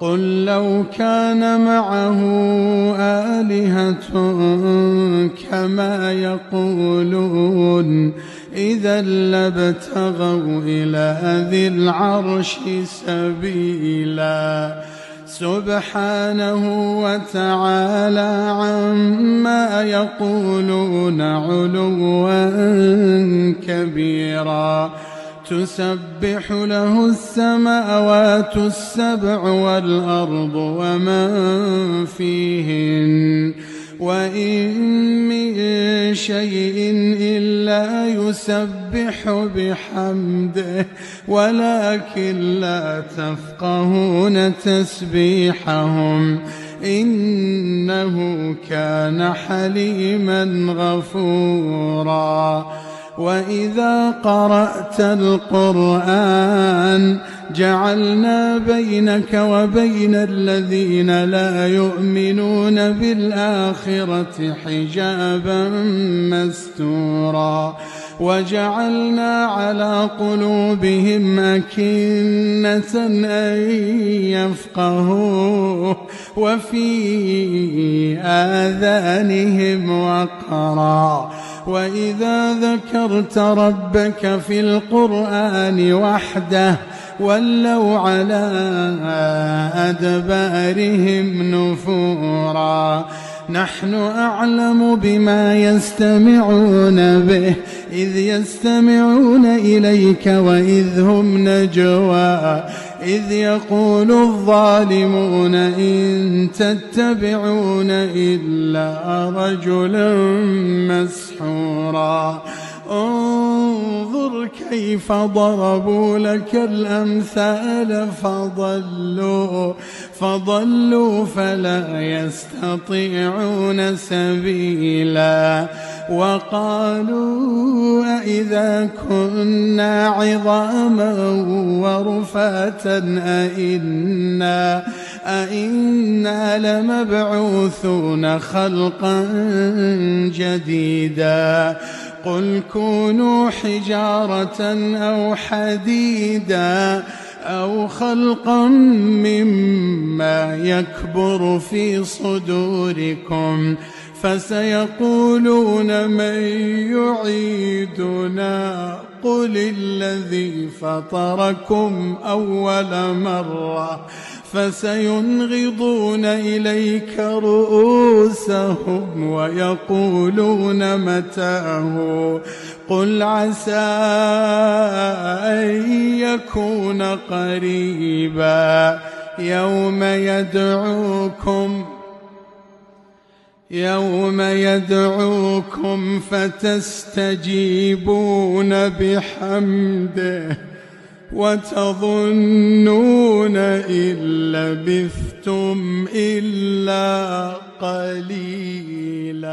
قل لو كان معه آلهة كما يقولون إذا لابتغوا إلى ذي العرش سبيلا سبحانه وتعالى عما يقولون علوا كبيرا تسبح له السماوات السبع والأرض ومن فيهن وإن من شيء إلا يسبح بحمده ولكن لا تفقهون تسبيحهم إنه كان حليما غفورا وإذا قرأت القرآن جعلنا بينك وبين الذين لا يؤمنون بالآخرة حجابا مستورا وجعلنا على قلوبهم أكنة أن يفقهوه وفي آذانهم وقرا وإذا ذكرت ربك في القرآن وحده ولوا على أدبارهم نفورا نحن أعلم بما يستمعون به إذ يستمعون إليك وإذ هم نجوى إذ يقول الظالمون إن تتبعون إلا رجلا مسحورا انظر كيف ضربوا لك الأمثال فضلوا فلا يستطيعون سبيلا وقالوا أئذا كنا عظاما ورفاتا أئنا لمبعوثون خلقا جديدا قل كونوا حجارة أو حديدا أو خلقا مما يكبر في صدوركم فسيقولون من يعيدنا قل الذي فطركم أول مرة فسينغضون إليك رؤوسهم ويقولون متاه قل عسى أن يكون قريبا يوم يدعوكم فتستجيبون بحمده وتظنون إن لبثتم إلا قليلا.